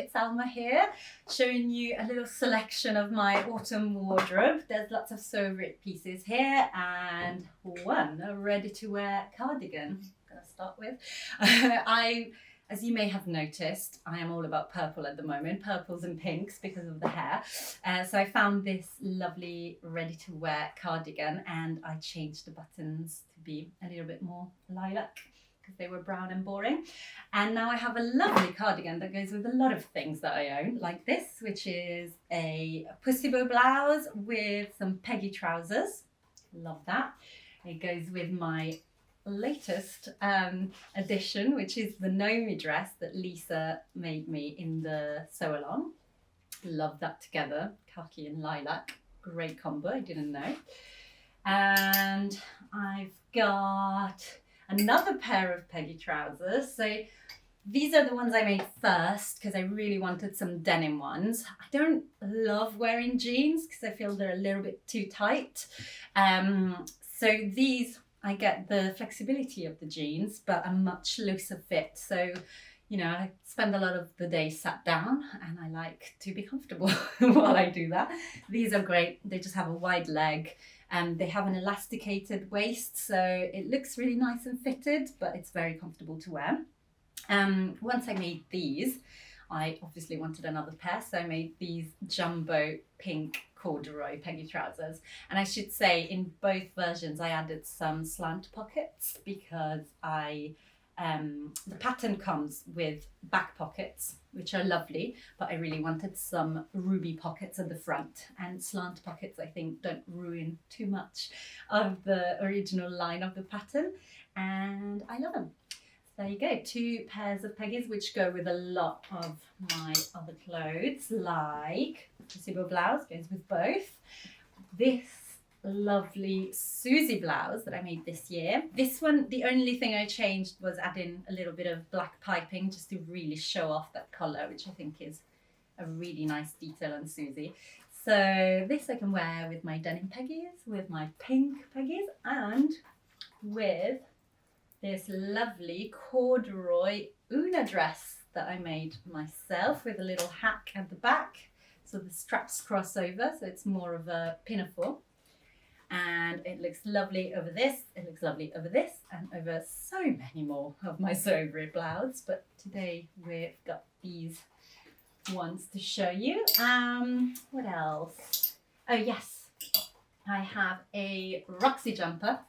it's Alma here, showing you a little selection of my autumn wardrobe. There's lots of favorite pieces here and one ready-to-wear cardigan I'm gonna start with. As you may have noticed, I am all about purple at the moment, purples and pinks because of the hair. So I found this lovely ready-to-wear cardigan and I changed the buttons to be a little bit more lilac because they were brown and boring. And now I have a lovely cardigan that goes with a lot of things that I own, like this, which is a pussy bow blouse with some peggy trousers. Love that. It goes with my latest addition, which is the Nomi dress that Lisa made me in the sew along. Love that together, khaki and lilac, great combo, I didn't know. And I've got another pair of peggy trousers. So these are the ones I made first because I really wanted some denim ones. I don't love wearing jeans because I feel they're a little bit too tight. So these, I get the flexibility of the jeans, but a much looser fit. So, you know, I spend a lot of the day sat down and I like to be comfortable while I do that. These are great. They just have a wide leg and they have an elasticated waist. So it looks really nice and fitted, but it's very comfortable to wear. Once I made these, I obviously wanted another pair. So I made these jumbo pink corduroy peggy trousers, and I should say in both versions I added some slant pockets because the pattern comes with back pockets which are lovely, but I really wanted some ruby pockets at the front, and slant pockets I think don't ruin too much of the original line of the pattern, and I love them. There you go, 2 pairs of peggies which go with a lot of my other clothes, like the pussy bow blouse goes with both. This lovely Susie blouse that I made this year. This one, the only thing I changed was adding a little bit of black piping just to really show off that colour, which I think is a really nice detail on Susie. So this I can wear with my denim peggies, with my pink peggies, and with this lovely corduroy Una dress that I made myself with a little hack at the back. So the straps cross over, so it's more of a pinafore. And it looks lovely over this, it looks lovely over this, and over so many more of my Sobri blouse. But today we've got these ones to show you. What else? Oh yes, I have a Roxy jumper.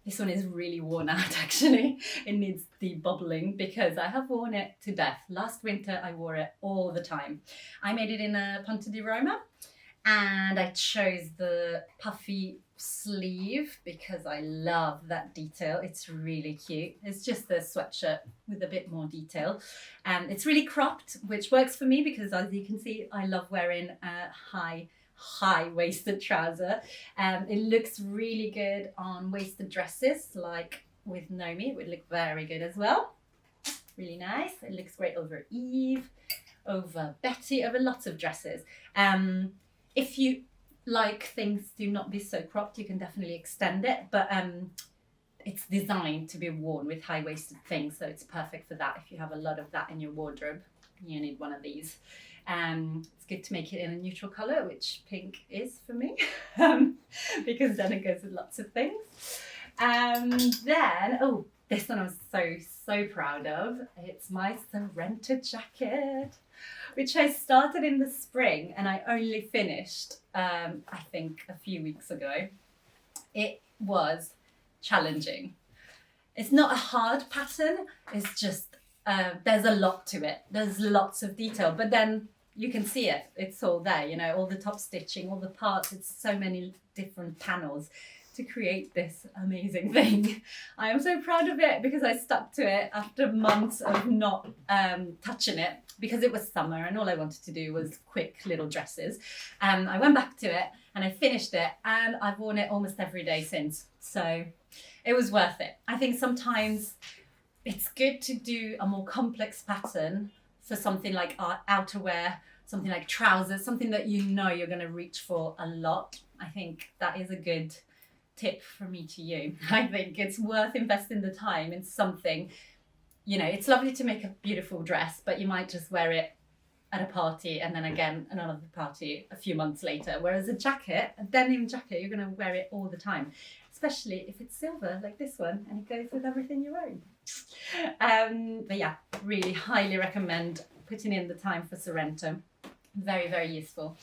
This one is really worn out actually. It needs debubbling because I have worn it to death. Last winter I wore it all the time. I made it in a Ponte di Roma and I chose the puffy sleeve because I love that detail. It's really cute. It's just a sweatshirt with a bit more detail. It's really cropped, which works for me because as you can see, I love wearing high-waisted trouser. It looks really good on waisted dresses like with Nomi. It would look very good as well. Really nice. It looks great over Eve, over Betty, over lots of dresses. If you like things to not be so cropped, you can definitely extend it, but it's designed to be worn with high-waisted things, so it's perfect for that. If you have a lot of that in your wardrobe, you need one of these. It's good to make it in a neutral colour, which pink is for me, because then it goes with lots of things. Then, oh, this one I'm so proud of. It's my Sorrento jacket, which I started in the spring and I only finished, I think, a few weeks ago. It was challenging. It's not a hard pattern, it's just, there's a lot to it. There's lots of detail, but then you can see it. It's all there, you know, all the top stitching, all the parts. It's so many different panels to create this amazing thing. I am so proud of it because I stuck to it after months of not touching it because it was summer and all I wanted to do was quick little dresses. I went back to it and I finished it and I've worn it almost every day since. So it was worth it. I think sometimes it's good to do a more complex pattern for something like outerwear, something like trousers, something that you know you're going to reach for a lot. I think that is a good tip from me to you. I think it's worth investing the time in something, you know, it's lovely to make a beautiful dress, but you might just wear it at a party and then again another party a few months later. Whereas a jacket, a denim jacket, you're going to wear it all the time, especially if it's silver like this one and it goes with everything you're wearing. But yeah, really highly recommend putting in the time for Sorrento. Very, very useful.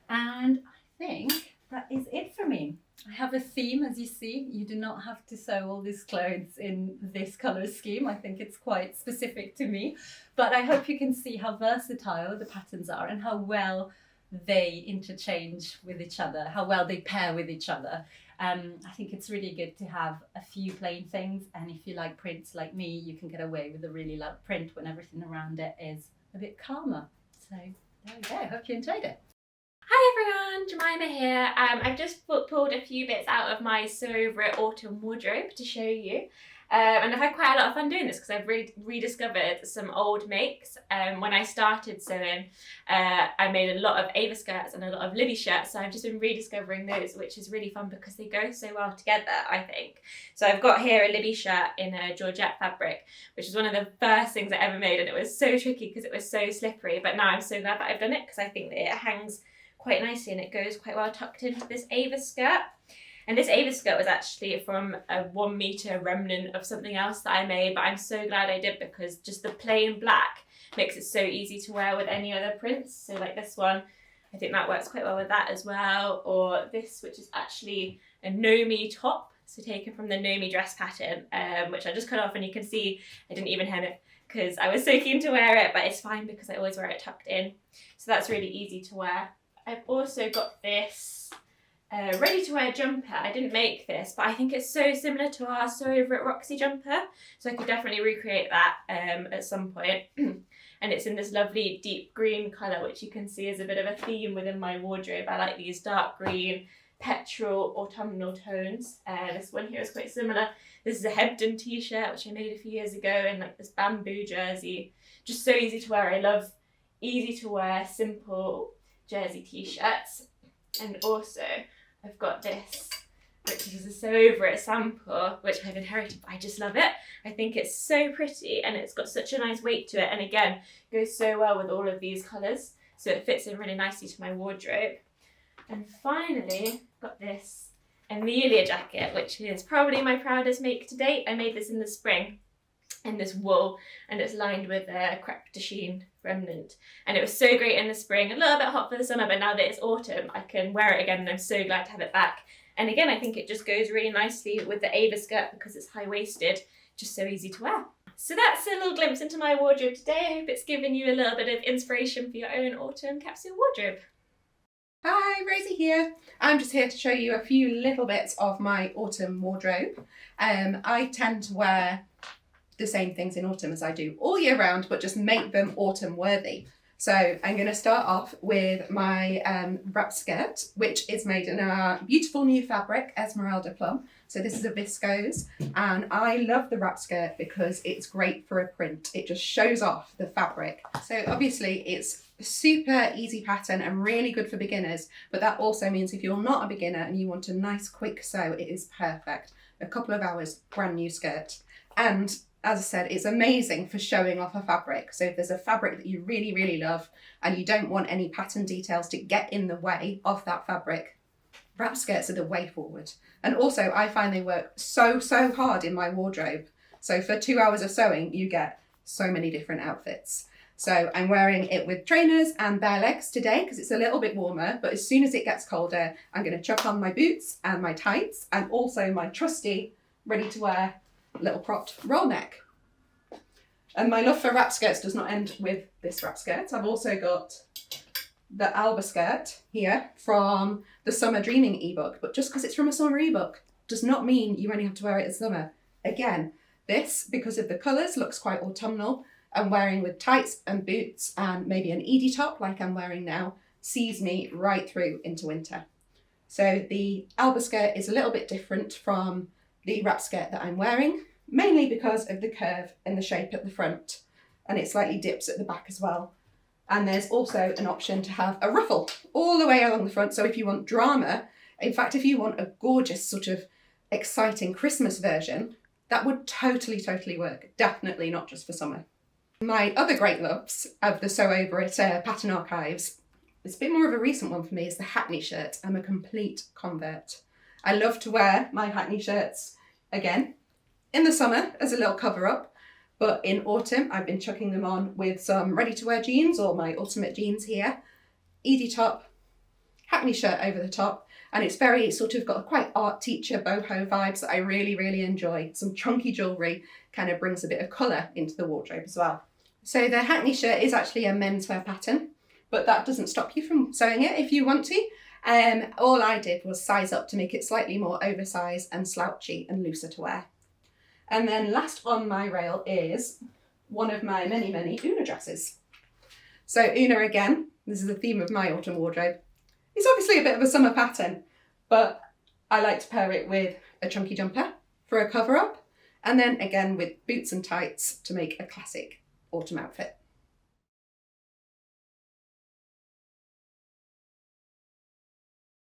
And I think that is it for me. I have a theme, as you see. You do not have to sew all these clothes in this colour scheme. I think it's quite specific to me. But I hope you can see how versatile the patterns are and how well they interchange with each other, how well they pair with each other. I think it's really good to have a few plain things, and if you like prints like me, you can get away with a really loud print when everything around it is a bit calmer. So there we go, hope you enjoyed it. Hi everyone, Jemima here. I've just pulled a few bits out of my So Over It autumn wardrobe to show you. And I've had quite a lot of fun doing this because I've really rediscovered some old makes. When I started sewing, I made a lot of Ava skirts and a lot of Libby shirts, so I've just been rediscovering those, which is really fun because they go so well together, I think. So I've got here a Libby shirt in a Georgette fabric, which is one of the first things I ever made, and it was so tricky because it was so slippery, but now I'm so glad that I've done it because I think that it hangs quite nicely and it goes quite well tucked into this Ava skirt. And this Ava skirt was actually from a 1 metre remnant of something else that I made, but I'm so glad I did because just the plain black makes it so easy to wear with any other prints. So like this one, I think that works quite well with that as well. Or this, which is actually a Nomi top, so taken from the Nomi dress pattern, which I just cut off, and you can see I didn't even hem it because I was so keen to wear it, but it's fine because I always wear it tucked in. So that's really easy to wear. I've also got this ready-to-wear jumper. I didn't make this, but I think it's so similar to our So Over It Roxy jumper, so I could definitely recreate that at some point. And it's in this lovely deep green colour, which you can see is a bit of a theme within my wardrobe. I like these dark green, petrol, autumnal tones. This one here is quite similar. This is a Hebden t-shirt, which I made a few years ago, in like this bamboo jersey. Just so easy to wear. I love easy to wear, simple jersey t-shirts. And also I've got this, which is a So Over It sample, which I've inherited, but I just love it. I think it's so pretty and it's got such a nice weight to it, and again goes so well with all of these colours, so it fits in really nicely to my wardrobe. And finally got this Amelia jacket, which is probably my proudest make to date. I made this in the spring in this wool, and it's lined with a crepe de chine remnant, and it was so great in the spring, a little bit hot for the summer, but now that it's autumn I can wear it again and I'm so glad to have it back. And again, I think it just goes really nicely with the Ava skirt because it's high-waisted, just so easy to wear. So that's a little glimpse into my wardrobe today. I hope it's given you a little bit of inspiration for your own autumn capsule wardrobe. Hi, Rosie here. I'm just here to show you a few little bits of my autumn wardrobe. I tend to wear the same things in autumn as I do all year round, but just make them autumn worthy. So I'm going to start off with my wrap skirt, which is made in a beautiful new fabric, Esmeralda Plum. So this is a viscose, and I love the wrap skirt because it's great for a print. It just shows off the fabric. So obviously it's super easy pattern and really good for beginners, but that also means if you're not a beginner and you want a nice quick sew, it is perfect. A couple of hours, brand new skirt. And as I said, it's amazing for showing off a fabric. So if there's a fabric that you really, really love and you don't want any pattern details to get in the way of that fabric, wrap skirts are the way forward. And also I find they work so hard in my wardrobe. So for 2 hours of sewing, you get so many different outfits. So I'm wearing it with trainers and bare legs today because it's a little bit warmer, but as soon as it gets colder, I'm going to chuck on my boots and my tights and also my trusty ready to wear little cropped roll neck. And my love for wrap skirts does not end with this wrap skirt. I've also got the Alba skirt here from the Summer Dreaming ebook, but just because it's from a summer ebook does not mean you only have to wear it in summer. Again, this, because of the colours, looks quite autumnal, and wearing with tights and boots and maybe an Edie top like I'm wearing now sees me right through into winter. So the Alba skirt is a little bit different from the wrap skirt that I'm wearing, mainly because of the curve and the shape at the front, and it slightly dips at the back as well. And there's also an option to have a ruffle all the way along the front, so if you want drama, in fact if you want a gorgeous sort of exciting Christmas version, that would totally work. Definitely not just for summer. My other great loves of the Sew Over It pattern archives, it's a bit more of a recent one for me, is the Hackney shirt. I'm a complete convert. I love to wear my Hackney shirts, again, in the summer as a little cover up, but in autumn I've been chucking them on with some ready to wear jeans, or my ultimate jeans here, Edie top, Hackney shirt over the top, and it's very sort of got quite art teacher boho vibes that I really, really enjoy. Some chunky jewellery kind of brings a bit of colour into the wardrobe as well. So the Hackney shirt is actually a menswear pattern, but that doesn't stop you from sewing it if you want to. All I did was size up to make it slightly more oversized and slouchy and looser to wear. And then last on my rail is one of my many, many Una dresses. So Una again, this is the theme of my autumn wardrobe. It's obviously a bit of a summer pattern, but I like to pair it with a chunky jumper for a cover up, and then again with boots and tights to make a classic autumn outfit.